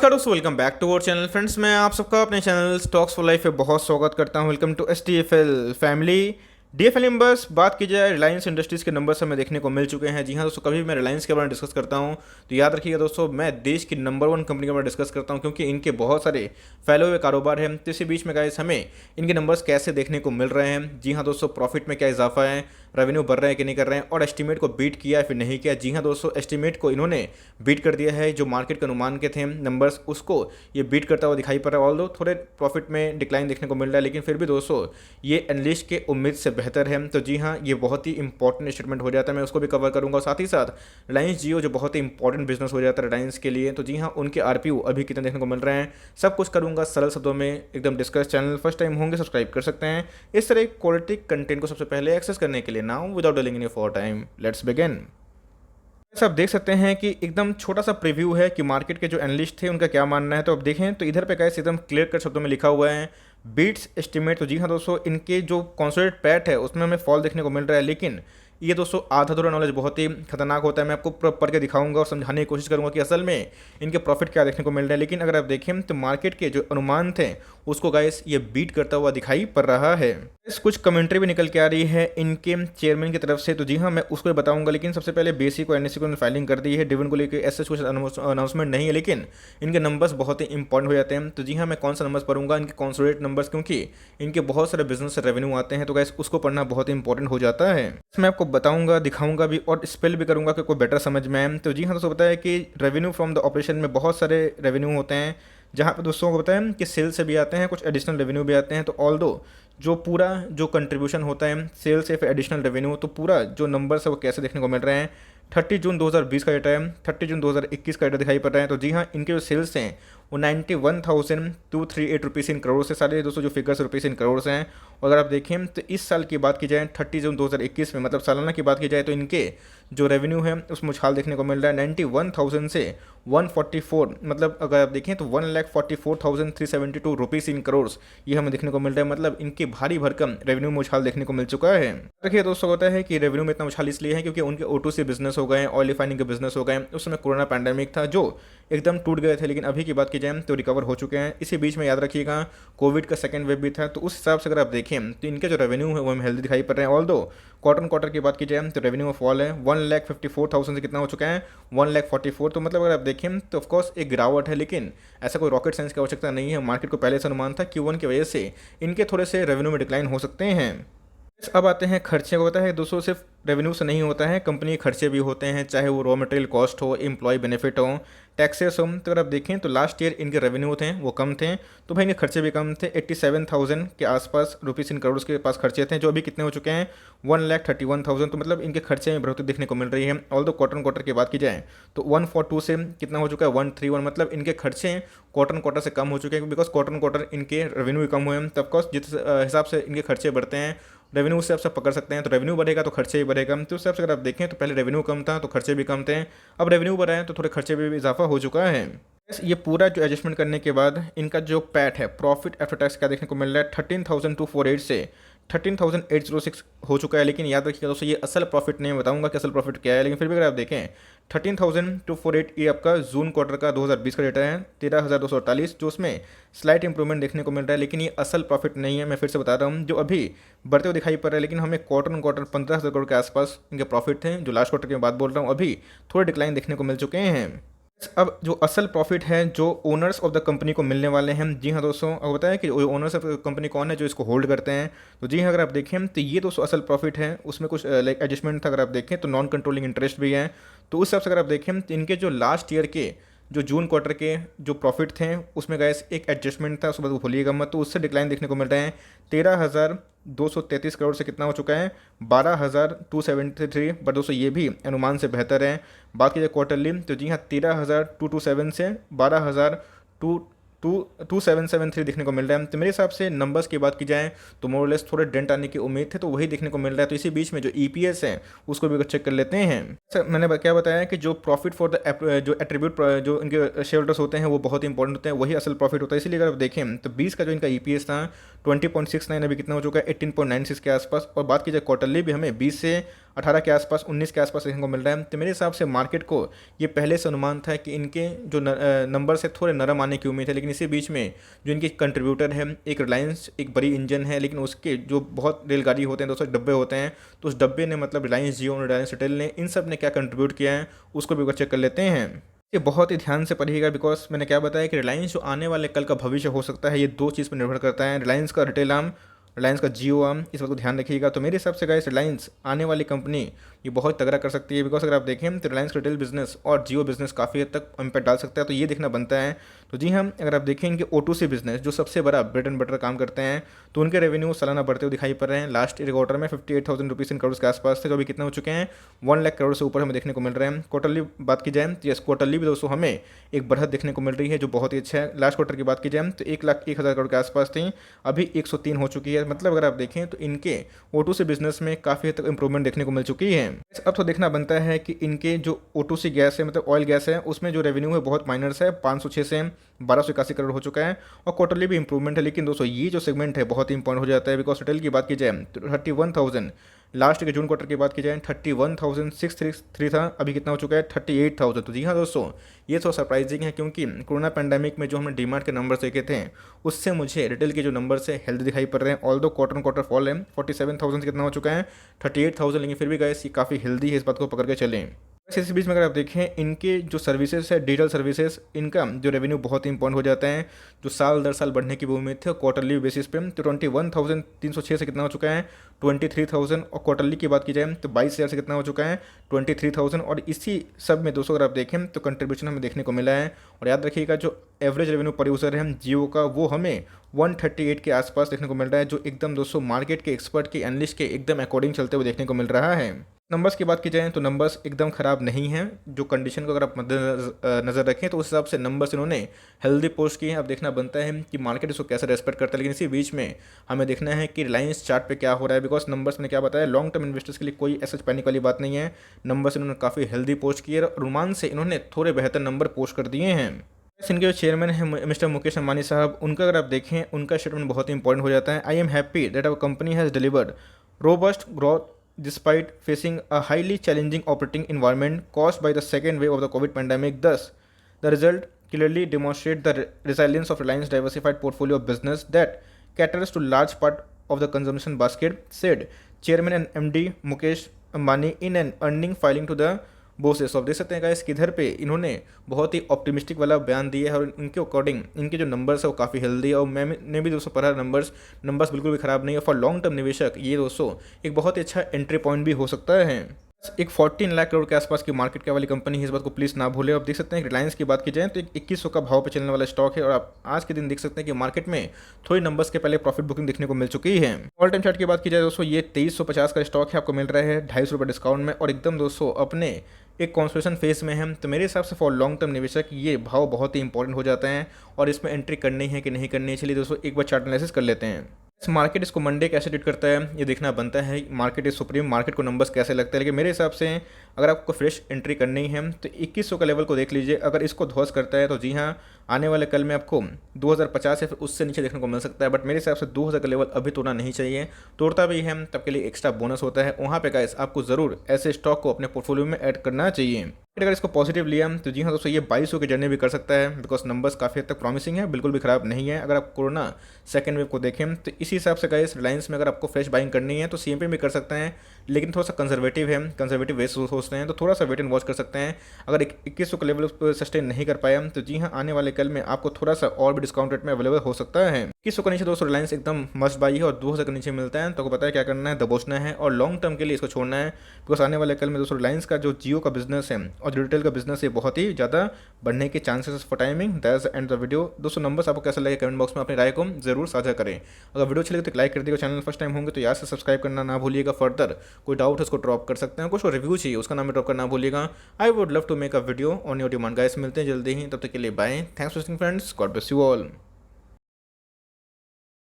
नमस्कार दोस्तों, welcome back to our channel. Friends, मैं आप सबका अपने चैनल स्टॉक्स फॉर लाइफ पे बहुत स्वागत करता हूं। Welcome to STFL family. DFL numbers बात की जाए, रिलायंस इंडस्ट्रीज़ के नंबर्स हमें देखने को मिल चुके हैं। जी हाँ दोस्तों, कभी भी मैं रिलायंस के बारे में डिस्कस करता हूं तो याद रखिएगा दोस्तों, मैं देश की नंबर 1 कंपनी के बारे में डिस्कस करता हूं, क्योंकि इनके बहुत सारे फैले हुए कारोबार हैं। तो इसी बीच में गाइस हमें इनके नंबर्स कैसे देखने को मिल रहे हैं। जी हाँ दोस्तों, प्रॉफिट में क्या इजाफा है, रेवेन्यू बढ़ रहे हैं कि नहीं कर रहे हैं, और एस्टीमेट को बीट किया है फिर नहीं किया। जी हाँ दोस्तों, एस्टीमेट को इन्होंने बीट कर दिया है। जो मार्केट के अनुमान के थे नंबर्स, उसको ये बीट करता हुआ दिखाई पड़ रहा है। ऑल्दो थोड़े प्रॉफिट में डिक्लाइन देखने को मिल रहा है, लेकिन फिर भी दोस्तों ये एनालिस्ट के उम्मीद से बेहतर है। तो जी हाँ, ये बहुत ही इंपॉर्टेंट स्टेटमेंट हो जाता है, मैं उसको भी कवर करूंगा। साथ ही साथ रिलायंस जियो जो बहुत ही इंपॉर्टेंट बिजनेस हो जाता है रिलायंस के लिए, तो जी हाँ, उनके आरपीयू अभी कितने देखने को मिल रहे हैं, सब कुछ करूंगा सरल शब्दों में एकदम डिस्कस। चैनल फर्स्ट टाइम होंगे सब्सक्राइब कर सकते हैं इस तरह क्वालिटी कंटेंट को सबसे पहले एक्सेस करने के लिए। Now without delaying any for time, let's begin. आप देख सकते हैं कि एकदम छोटा सा प्रीव्यू है कि मार्केट के जो एनालिस्ट थे उनका क्या मानना है। तो अब देखें तो इधर पे कैसे एकदम क्लियर कट शब्दों में लिखा हुआ है बीट्स एस्टिमेट। तो जी हाँ दोस्तों, इनके जो कॉन्सोलिडेट पैट है उसमें हमें फॉल देखने को मिल रहा है, लेकिन ये दोस्तों आधा अधूरा नॉलेज बहुत ही खतरनाक होता है। मैं आपको पढ़ के दिखाऊंगा और समझाने की कोशिश करूंगा कि असल में इनके प्रॉफिट क्या देखने को मिल रहे हैं। लेकिन अगर आप देखें तो मार्केट के जो अनुमान थे उसको गाइस ये बीट करता हुआ दिखाई पड़ रहा है। कुछ कमेंट्री भी निकल के आ रही है इनके चेयरमैन की तरफ से, तो जी हाँ मैं उसको भी बताऊंगा। लेकिन सबसे पहले बेसिक को NSE को फाइलिंग कर दी है, डिविडेंड को लेकर ऐसे कुछ अनाउंसमेंट नहीं है, लेकिन इनके नंबर्स बहुत ही इंपॉर्टेंट हो जाते हैं। तो जी हाँ, मैं कौन सा नंबर्स पढ़ूंगा, इनके कॉन्सोलिडेट नंबर्स, क्योंकि इनके बहुत सारे बिजनेस से रेवेन्यू आते हैं, तो गाइस उसको पढ़ना बहुत ही इंपॉर्टेंट हो जाता है। मैं आपको बताऊंगा, दिखाऊंगा भी और स्पेल भी करूंगा कि कोई बेटर समझ में आए। तो जी हाँ दोस्तों, बताया कि रेवेन्यू फ्रॉम द ऑपरेशन में बहुत सारे रेवेन्यू होते हैं, जहाँ पे दोस्तों को बताया कि सेल से भी आते हैं, कुछ एडिशनल रेवेन्यू भी आते हैं। तो ऑल्दो जो पूरा जो कंट्रीब्यूशन होता है सेल से फिर एडिशनल रेवेन्यू, तो पूरा जो नंबर्स है वो कैसे देखने को मिल रहे हैं। 30 जून 2020 का डेटा है, 30 जून 2021 का डेटा दिखाई पड़ रहा है। तो जी हाँ, इनके जो सेल्स हैं वो 91,238 रुपीज़ इन करोड़ से, सारे दोस्तों जो फिगर्स रुपीज़ इन करोड़ से हैं। और अगर आप देखें तो इस साल की बात की जाए 30 जून 2021 में, मतलब सालाना की बात की जाए, तो इनके जो रेवेन्यू है उसमें उछाल देखने को मिल रहा है 91,000 से 144, मतलब अगर आप देखें तो 1,44,372 रुपीज़ इन करोड़ ये हमें देखने को मिल रहा है। मतलब इनके भारी भरकम रेवेन्यू में उछाल देखने को मिल चुका है। देखिए दोस्तों, होता है कि रेवेन्यू में इतना उछाल इसलिए है क्योंकि उनके O2C बिजनेस हो गए, ऑयल रिफाइनिंग के बिजनेस हो गए। उस समय कोरोना पैंडेमिक था जो एकदम टूट गए थे, लेकिन अभी की बात की जाए तो रिकवर हो चुके हैं। इसी बीच में याद रखिएगा कोविड का सेकंड वेव भी था, तो उस हिसाब से अगर आप देखें तो इनके जो रेवेन्यू है वो हमें हेल्दी दिखाई पड़ रहे हैं। ऑल्दो क्वार्टर की बात की जाए तो रेवेन्यू में फॉल है 1,54,000 से कितना हो चुका है 1,44,000। तो मतलब अगर आप देखें तो ऑफकोर्स एक गिरावट है, लेकिन ऐसा कोई रॉकेट साइंस की आवश्यकता नहीं है। मार्केट को पहले से अनुमान था Q1 की वजह से इनके थोड़े से रेवेन्यू में डिक्लाइन हो सकते हैं। अब आते हैं खर्चे को। होता है दोस्तों, सिर्फ रेवेन्यू से नहीं होता है, कंपनी के खर्चे भी होते हैं, चाहे वो रॉ मटेरियल कॉस्ट हो, एम्प्लॉय बेनिफिट हो, टैक्सेस हो। तो अगर आप देखें तो लास्ट ईयर इनके रेवेन्यू थे वो कम थे, तो भाई इनके खर्चे भी कम थे। 87,000 के आसपास रुपीज़ इन करोड़ के पास खर्चे थे, जो अभी कितने हो चुके हैं 1,31,000। तो मतलब इनके खर्चे में बढ़ोतरी देखने को मिल रही है। ऑल्दो क्वार्टर की बात की जाए तो 142 से कितना हो चुका है 131, मतलब इनके खर्चे क्वार्टर से कम हो चुके हैं, बिकॉज क्वार्टर इनके रेवेन्यू भी कम हुए हैं। तब कोर्स जिस हिसाब से इनके खर्चे बढ़ते हैं रेवेन्यू उससे आप सब पकड़ सकते हैं। तो रेवेन्यू बढ़ेगा तो खर्चे भी बढ़ेगा। तो उस हिसाब से अगर आप देखें तो पहले रेवेन्यू कम था तो खर्चे भी कम थे, अब रेवेन्यू बढ़ा है तो थोड़े खर्चे में भी इजाफा हो चुका है। ये पूरा जो एडजस्टमेंट करने के बाद इनका जो पैट है, प्रॉफिट आफ्टर टैक्स, क्या देखने को मिल रहा है 13,248 से 13,806 हो चुका है। लेकिन याद रखिएगा दोस्तों, ये असल प्रॉफिट नहीं, बताऊंगा कि असल प्रॉफिट क्या है, लेकिन फिर भी अगर आप देखें 13,248 ये आपका जून क्वार्टर का 2020 का डेटा है 13,248, जो उसमें स्लाइट इंप्रूवमेंट देखने को मिल रहा है। लेकिन ये असल प्रॉफिट नहीं है, मैं फिर से बता रहा हूँ, जो अभी बढ़ते हुए दिखाई पड़ रहा है। लेकिन हमें क्वार्टर 15,000 करोड़ के आसपास इनके प्रॉफिट थे, जो लास्ट क्वार्टर की बात बोल रहा हूँ, अभी थोड़े डिक्लाइन देखने को मिल चुके हैं। अब जो असल प्रॉफिट है जो ओनर्स ऑफ द कंपनी को मिलने वाले हैं, जी हाँ दोस्तों, अब बताया कि ओनर्स ऑफ द कंपनी कौन है जो इसको होल्ड करते हैं। तो जी हाँ, अगर आप देखें तो ये दोस्तों असल प्रॉफिट है, उसमें कुछ लाइक एडजस्टमेंट था। अगर आप देखें तो नॉन कंट्रोलिंग इंटरेस्ट भी है। तो उस हिसाब से अगर आप देखें तो इनके जो लास्ट ईयर के जो जून क्वार्टर के जो प्रॉफिट थे उसमें गैस एक एडजस्टमेंट था, उसके बाद वो भूलिएगा मत, तो उससे डिक्लाइन देखने को मिल रहे हैं 13,233 करोड़ से कितना हो चुका है 12,273। बट दोस्तों ये भी अनुमान से बेहतर है। बाकी जो क्वार्टरली तो जी हाँ 13,227 से 12,22773 देखने को मिल रहा है। तो मेरे हिसाब से नंबर्स की बात की जाए तो मोरलेस थोड़े डेंट आने की उम्मीद थे, तो वही देखने को मिल रहा है। तो इसी बीच में जो EPS है उसको भी चेक कर लेते हैं। सर मैंने क्या बताया कि जो प्रॉफिट फॉर द जो एट्रीब्यूट जो इनके शेयर होल्डर्स होते हैं वो बहुत इंपॉर्टेंट होते हैं, वही असल प्रॉफिट होता है। इसलिए अगर आप देखें तो 20 का जो इनका EPS था 20.69, अभी कितना हो चुका है 18.96 के आसपास। और बात की जाए क्वार्टरली भी हमें 20 से 18 के आसपास, 19 के आसपास देखने को मिल रहा है। तो मेरे हिसाब से मार्केट को ये पहले से अनुमान था कि इनके जो नंबर से थोड़े नरम आने की उम्मीद है, लेकिन इसी बीच में जो इनके कंट्रीब्यूटर है, एक रिलायंस एक बड़ी इंजन है, लेकिन उसके जो बहुत रेलगाड़ी होते हैं दोस्तों, डब्बे होते हैं, तो उस डब्बे ने मतलब रिलायंस जियो और रिलायंस रिटेल ने इन सब ने क्या कंट्रीब्यूट किया है उसको भी चेक कर लेते हैं। ये बहुत ही ध्यान से पढ़िएगा, बिकॉज मैंने क्या बताया कि रिलायंस जो आने वाले कल का भविष्य हो सकता है, ये दो चीज़ पर निर्भर करता है, रिलायंस का रिटेल आर्म, रिलायंस का जियो आर्म, इस बात को ध्यान रखिएगा। तो मेरे हिसाब से गाइस रिलायंस आने वाली कंपनी ये बहुत तगड़ा कर सकती है, बिकॉज अगर आप देखें तो रिलायंस रिटेल बिजनेस और जियो बिजनेस काफ़ी हद तक इम्पैक्ट डाल सकता है, तो ये देखना बनता है। तो जी हाँ, अगर आप देखें इनके O2C बिजनेस जो सबसे बड़ा ब्रेड एंड बटर काम करते हैं, तो उनके रेवेन्यू सालाना बढ़ते हुए दिखाई पड़ रहे हैं। लास्ट ईयर क्वार्टर में 58,000 रुपीज़ इन करोड़ के आसपास थे, जो अभी कितने हो चुके हैं 1 लाख करोड़ से ऊपर हमें देखने को मिल रहे हैं। क्वार्टरली बात की जाए तो यस, क्वार्टरली भी दोस्तों हमें एक बढ़त देखने को मिल रही है, जो बहुत ही अच्छा है। लास्ट क्वार्टर की बात की जाए तो 1,01,000 करोड़ के आसपास थी, अभी 103 हो चुकी है। मतलब अगर आप देखें तो इनके O2C बिजनेस में काफ़ी हद तक इंप्रूवमेंट देखने को मिल चुकी है। अब तो देखना बनता है कि इनके जो O2C गैस है, मतलब ऑयल गैस है, उसमें जो रेवेन्यू है बहुत माइनर्स है, 506 से 1281 करोड़ हो चुका है, और क्वार्टरली भी इंप्रूवमेंट है। लेकिन दोस्तों ये जो सेगमेंट है बहुत ही इंपॉर्टेंट हो जाता है, बिकॉज रिटेल की बात की जाए तो 31,000, लास्ट के जून क्वार्टर की बात की जाए 31,633 था, अभी कितना हो चुका है 38,000। तो जी हाँ दोस्तों, ये थोड़ा सरप्राइजिंग है, क्योंकि कोरोना पैंडेमिक में जो हमने डीमार्ट के नंबर देखे थे, उससे मुझे रिटेल के जो नंबर है हेल्दी दिखाई पड़ रहे हैं। ऑल दो क्वार्टर क्वार्टर फॉल है, 47,000 से कितना हो चुका है 38,000, लेकिन फिर भी गाइस ये काफ़ी हेल्दी है, इस बात को पकड़ के चलें। इस बीच में अगर आप देखें इनके जो सर्विसेज है, डिजिटल सर्विसेज, इनका जो रेवेन्यू बहुत ही इंपॉर्टेंट हो जाता है, जो साल दर साल बढ़ने की उम्मीद थी क्वार्टरली बेसिस पे, तो 21,306 से कितना हो चुका है 23,000, और क्वार्टरली की बात की जाए तो 22,000 से कितना हो चुका है 23,000। और इसी सब में दोस्तों अगर आप देखें तो कंट्रीब्यूशन हमें देखने को मिला है। और याद रखिएगा जो एवरेज रेवेन्यू पर यूज़र है जियो का, वो हमें 138 के आसपास देखने को मिल रहा है, जो एकदम दोस्तों मार्केट के एक्सपर्ट के एनालिस्ट के एकदम अकॉर्डिंग चलते हुए देखने को मिल रहा है। नंबर्स की बात की जाए तो नंबर्स एकदम ख़राब नहीं हैं, जो कंडीशन को अगर आप नज़र रखें तो उस हिसाब से नंबर्स इन्होंने हेल्दी पोस्ट किए हैं। अब देखना बनता है कि मार्केट इसको कैसे रेस्पेक्ट करता है, लेकिन इसी बीच में हमें देखना है कि रिलायंस चार्ट पे क्या हो रहा है, बिकॉज नंबर्स में क्या बताया, लॉन्ग टर्म इन्वेस्टर्स के लिए कोई ऐसा पैनिक वाली बात नहीं है। नंबर्स इन्होंने काफ़ी हेल्दी पोस्ट किए और अनुमान से इन्होंने थोड़े बेहतर नंबर पोस्ट कर दिए हैं। इनके जो चेयरमैन है मिस्टर मुकेश अंबानी साहब, उनका अगर आप देखें उनका स्टेटमेंट बहुत ही इंपॉर्टेंट हो जाता है। I am happy that our company has delivered robust growth despite facing a highly challenging operating environment caused by the second wave of the COVID pandemic. Thus, the result clearly demonstrates the resilience of Reliance's diversified portfolio of business that caters to large part of the consumption basket, said Chairman and MD Mukesh Ambani in an earning filing to the bosses. आप देख सकते हैं guys किधर पे इन्होंने बहुत ही optimistic वाला बयान दिया है, और इनके अकॉर्डिंग इनके जो नंबर्स है वो काफ़ी हेल्दी है। और मैंने भी दोस्तों पढ़ा नंबर्स बिल्कुल भी ख़राब नहीं है। फॉर लॉन्ग टर्म निवेशक ये दोस्तों एक बहुत ही अच्छा एंट्री पॉइंट भी हो सकता है। एक 14 लाख करोड़ के आसपास की मार्केट कैप वाली कंपनी है, इस बात को प्लीज़ ना भूलें। आप देख सकते हैं कि रिलायंस की बात की जाए तो 2100 का भाव पे चलने वाला स्टॉक है, और आप आज के दिन देख सकते हैं कि मार्केट में थोड़ी नंबर्स के पहले प्रॉफिट बुकिंग देखने को मिल चुकी है। ऑल टाइम चार्ट की बात की जाए दोस्तों, ये 2350 का स्टॉक है, आपको मिल रहा है 250 रुपये डिस्काउंट में, और एकदम दोस्तों अपने एक कॉन्सोलेशन फेज में है। तो मेरे हिसाब से फॉर लॉन्ग टर्म निवेशक ये भाव बहुत ही इंपॉर्टेंट हो जाता है, और इसमें एंट्री करनी है कि नहीं करनी है, चलिए दोस्तों एक बार चार्ट एनालिसिस कर लेते हैं। मार्केट इसको मंडे कैसे ट्रीट करता है ये देखना बनता है। मार्केट इज सुप्रीम, मार्केट को नंबर्स कैसे लगता है, लेकिन मेरे हिसाब से अगर आपको फ्रेश एंट्री करनी है तो 2100 का लेवल को देख लीजिए। अगर इसको ध्वस्त करता है तो जी हाँ, आने वाले कल में आपको 2050 या फिर उससे नीचे देखने को मिल सकता है, बट मेरे हिसाब से 2000 का लेवल अभी तोड़ना नहीं चाहिए। तोड़ता भी है तब के लिए एक्स्ट्रा बोनस होता है, वहाँ पे गाइस आपको ज़रूर ऐसे स्टॉक को अपने पोर्टफोलियो में ऐड करना चाहिए। अगर इसको पॉजिटिव लिया तो जी हाँ दोस्तों, ये 2200 की जर्नी भी कर सकता है, बिकॉज नंबर्स काफ़ी हद तक प्रॉमिसिंग है, बिल्कुल भी खराब नहीं है। अगर आप कोरोना सेकंड वेव को देखें तो इसी हिसाब से गाइस रिलायंस में अगर आपको फ्रेश बाइंग करनी है तो सीएमपी में कर सकते हैं, लेकिन थोड़ा सा कंजर्वेटिव है, कंजर्वेटिव वे सोचते हैं, तो थोड़ा सा वेट एंड वॉच कर सकते हैं। अगर 2100 का लेवल सस्टेन नहीं कर पाया तो जी हाँ, आने वाले कल में आपको थोड़ा सा और भी डिस्काउंट रेट में अवेलेबल हो सकता है। 2100 के नीचे दोस्तों रिलायंस एकदम मस्ट बाई है, और 2000 के नीचे मिलता है तो आपको पता है क्या करना है, दबोचना है और लॉन्ग टर्म के लिए इसको छोड़ना है। बिकॉज आने वाले कल में दोस्तों रिलायंस का जो जियो का बिजनेस है और रिटेल का बिजनेस है बहुत ही ज़्यादा बढ़ने के chances for timing. That's and the video. दोस्तों नंबर्स आपको कैसा लगे कमेंट बॉक्स में अपनी राय को जरूर साझा करें। अगर वीडियो अच्छी लगे तो लाइक कर दीजिएगा, चैनल फर्स्ट टाइम होंगे तो याद से सब्सक्राइब करना ना भूलिएगा। फर्दर कोई डाउट है उसको ड्रॉप कर सकते हैं, कुछ रिव्यू चाहिए उसका नाम ड्रॉप करना भूलिएगा। I would love to make a video on your demand. Guys मिलते हैं जल्दी ही, तब तक के लिए bye. Thanks for watching friends, God bless you all.